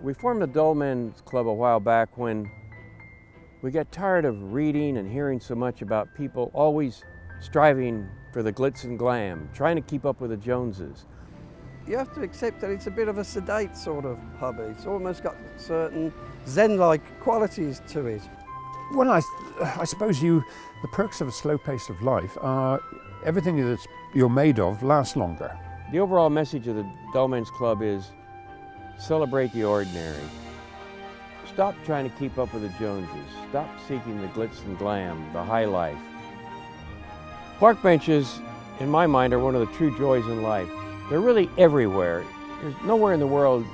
We formed the Dull Men's Club a while back when we got tired of reading and hearing so much about people always striving for the glitz and glam, trying to keep up with the Joneses. You have to accept that it's a bit of a sedate sort of hobby. It's almost got certain Zen-like qualities to it. Well, I suppose the perks of a slow pace of life are everything that you're made of lasts longer. The overall message of the Dull Men's Club is celebrate the ordinary. Stop trying to keep up with the Joneses. Stop seeking the glitz and glam, the high life. Park benches, in my mind, are one of the true joys in life. They're really everywhere. There's nowhere in the world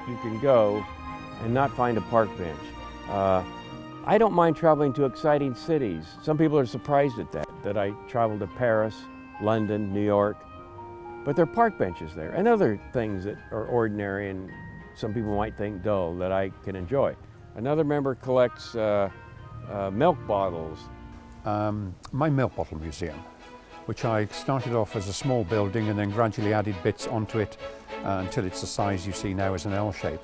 you can go and not find a park bench. I don't mind traveling to exciting cities. Some people are surprised at that I travel to Paris, London, New York. But there are park benches there and other things that are ordinary and some people might think dull that I can enjoy. Another member collects milk bottles. My milk bottle museum, which I started off as a small building and then gradually added bits onto it until it's the size you see now as an L shape.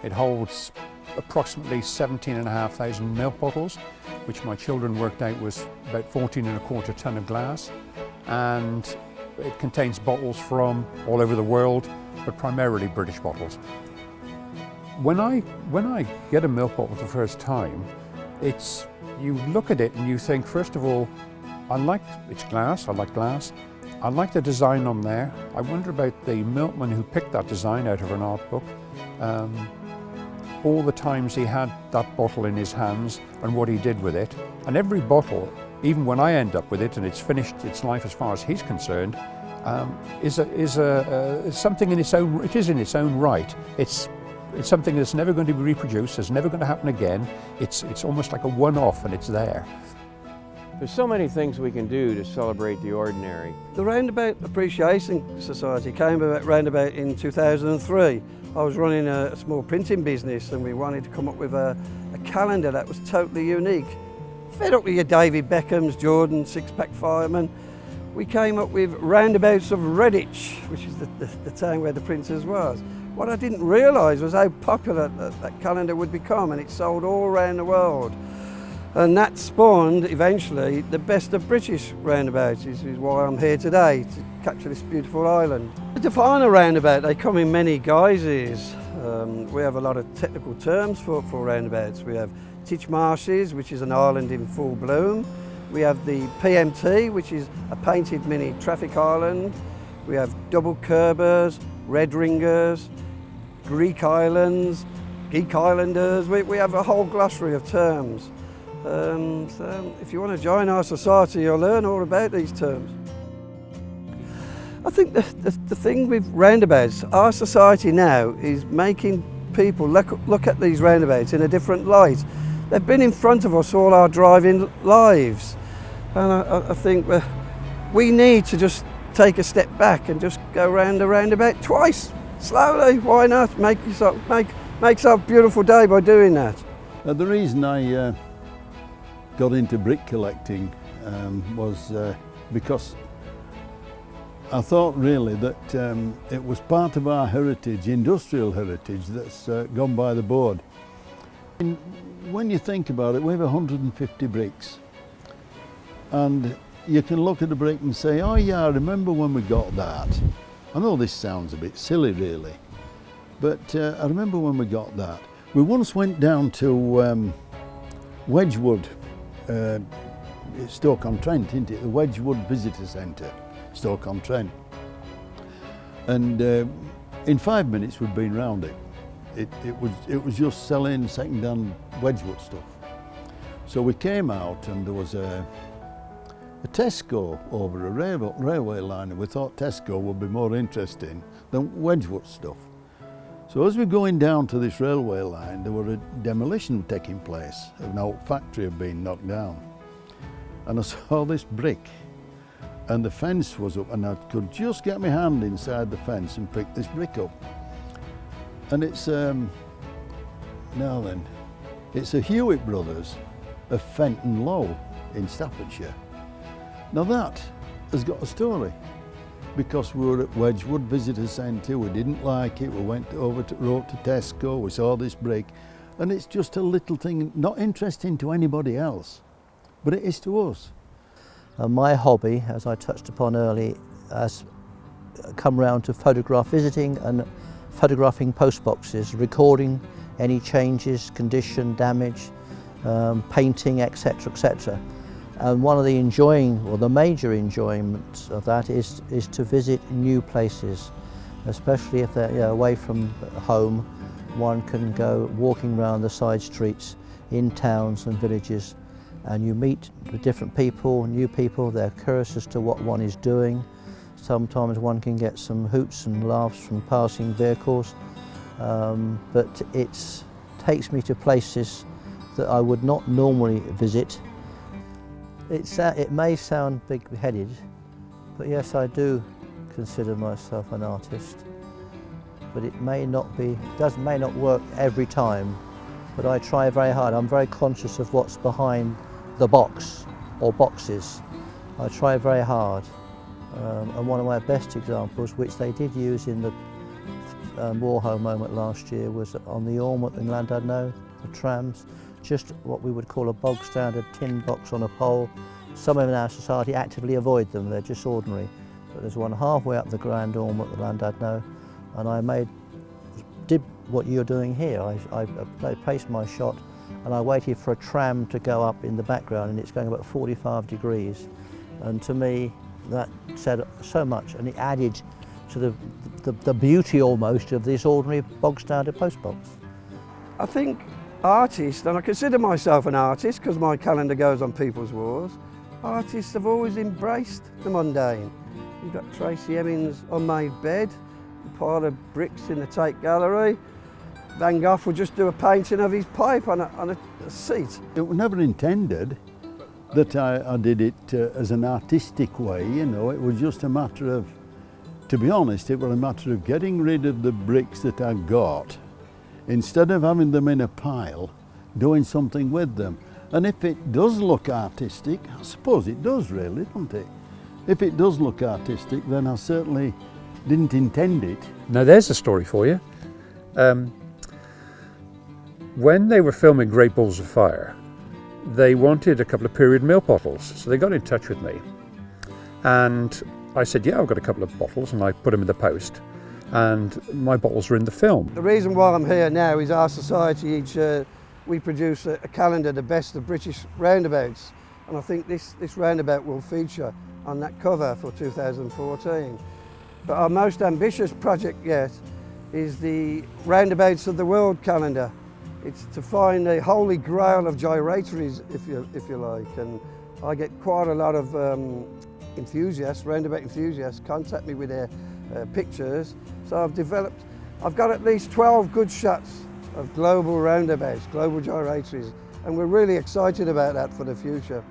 It holds approximately 17,500 milk bottles, which my children worked out was about 14.25 ton of glass. And it contains bottles from all over the world, but primarily British bottles. When I get a milk bottle for the first time, you look at it and you think, first of all, it's glass, I like glass. I like the design on there. I wonder about the milkman who picked that design out of an art book. All the times he had that bottle in his hands and what he did with it. And every bottle, even when I end up with it and it's finished its life as far as he's concerned, is something in its own. It is in its own right. It's something that's never going to be reproduced. It's never going to happen again. It's almost like a one-off, and it's there. There's so many things we can do to celebrate the ordinary. The Roundabout Appreciation Society came about roundabout in 2003. I was running a small printing business and we wanted to come up with a calendar that was totally unique. Fed up with your David Beckhams, Jordan, six-pack firemen. We came up with Roundabouts of Redditch, which is the town where the Princess was. What I didn't realise was how popular that calendar would become, and it sold all around the world. And that spawned, eventually, the best of British roundabouts, is why I'm here today, to capture this beautiful island. To define a roundabout, they come in many guises. We have a lot of technical terms for roundabouts. We have Titchmarshes, which is an island in full bloom. We have the PMT, which is a painted mini traffic island. We have double curbers, red ringers, Greek islands, geek islanders. We have a whole glossary of terms. So if you want to join our society, you'll learn all about these terms. I think the thing with roundabouts, our society now is making people look at these roundabouts in a different light. They've been in front of us all our driving lives. And I think we need to just take a step back and just go round the roundabout twice, slowly. Why not? Make yourself a beautiful day by doing that. The reason I got into brick collecting was because I thought really that it was part of our heritage, industrial heritage, that's gone by the board. And when you think about it, we have 150 bricks. And you can look at a brick and say, oh yeah, I remember when we got that. I know this sounds a bit silly really, but I remember when we got that. We once went down to Wedgwood, Stoke-on-Trent, isn't it? The Wedgwood Visitor Centre, Stoke-on-Trent. And in 5 minutes we'd been round it. It was just selling second-hand Wedgwood stuff. So we came out and there was a Tesco over a railway line, and we thought Tesco would be more interesting than Wedgwood stuff. So as we're going down to this railway line, there were a demolition taking place. An old factory had been knocked down. And I saw this brick, and the fence was up, and I could just get my hand inside the fence and pick this brick up. And it's, now then, it's a Hewitt Brothers of Fenton Low in Staffordshire. Now that has got a story. because we were at Wedgwood Visitor Centre, we didn't like it, we went over to Tesco, we saw this brick, and it's just a little thing, not interesting to anybody else, but it is to us. My hobby, as I touched upon earlier, has come round to photograph visiting and photographing post boxes, recording any changes, condition, damage, painting, etc., etc. And one of the the major enjoyments of that is to visit new places, especially if they're away from home. One can go walking around the side streets in towns and villages, and you meet different people, new people. They're curious as to what one is doing. Sometimes one can get some hoots and laughs from passing vehicles, but it takes me to places that I would not normally visit. It may sound big-headed, but yes, I do consider myself an artist. But it may not work every time, but I try very hard. I'm very conscious of what's behind the box or boxes. I try very hard. And one of my best examples, which they did use in the Warhol moment last year, was on the Ormond in Llandudno, the trams, just what we would call a bog standard tin box on a pole. Some in our society actively avoid them, they're just ordinary. But there's one halfway up the Grand Ormond at Llandudno, and I did what you're doing here. I placed my shot and I waited for a tram to go up in the background, and it's going about 45 degrees. And to me, that said so much, and it added to the beauty almost of this ordinary bog standard post box. I think artists, and I consider myself an artist because my calendar goes on people's walls, artists have always embraced the mundane. You've got Tracy Emin's unmade bed, a pile of bricks in the Tate Gallery. Van Gogh would just do a painting of his pipe on a seat. It was never intended that I did it as an artistic way, you know. It was just a matter of, to be honest, it was a matter of getting rid of the bricks that I got, instead of having them in a pile, doing something with them. And if it does look artistic, I suppose it does really, doesn't it? If it does look artistic, then I certainly didn't intend it. Now there's a story for you. When they were filming Great Balls of Fire, they wanted a couple of period milk bottles, so they got in touch with me. And I said, yeah, I've got a couple of bottles, and I put them in the post. And my bottles are in the film. The reason why I'm here now is our society each year, we produce a calendar, the best of British roundabouts. And I think this roundabout will feature on that cover for 2014. But our most ambitious project yet is the Roundabouts of the World calendar. It's to find the holy grail of gyratories, if you like. And I get quite a lot of roundabout enthusiasts contact me with their pictures. So I've got at least 12 good shots of global roundabouts, global gyratories, and we're really excited about that for the future.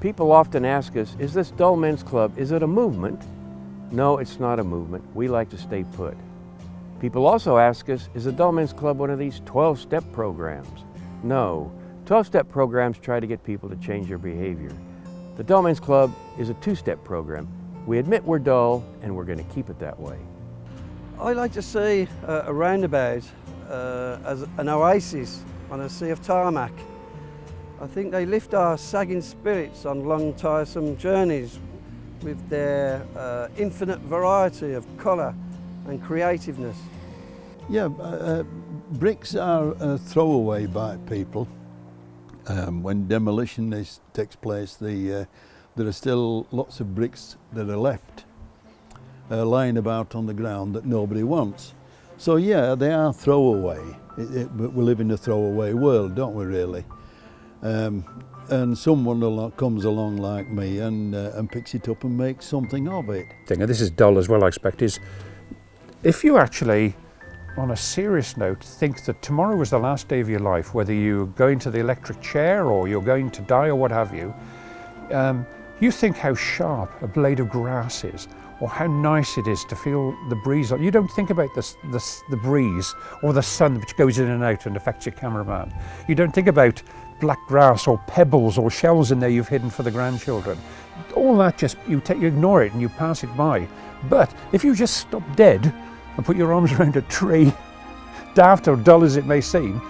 People often ask us, is this Dull Men's Club, is it a movement? No, it's not a movement. We like to stay put. People also ask us, is the Dull Men's Club one of these 12-step programs? No, 12-step programs try to get people to change their behavior. The Dull Men's Club is a 2-step program. We admit we're dull, and we're going to keep it that way. I like to see a roundabout as an oasis on a sea of tarmac. I think they lift our sagging spirits on long, tiresome journeys with their infinite variety of colour and creativeness. Yeah, bricks are a throwaway by people. When demolition takes place, there are still lots of bricks that are left lying about on the ground that nobody wants. So yeah, they are throwaway. But we live in a throwaway world, don't we really? And someone comes along like me and picks it up and makes something of it. And this is dull as well, I expect, is if you actually, on a serious note, think that tomorrow was the last day of your life, whether you're going to the electric chair or you're going to die or what have you, you think how sharp a blade of grass is, or how nice it is to feel the breeze. You don't think about the breeze or the sun which goes in and out and affects your cameraman. You don't think about black grass or pebbles or shells in there you've hidden for the grandchildren. All that just, you ignore it and you pass it by. But if you just stop dead and put your arms around a tree, daft or dull as it may seem,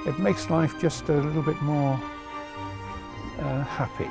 it makes life just a little bit more happy.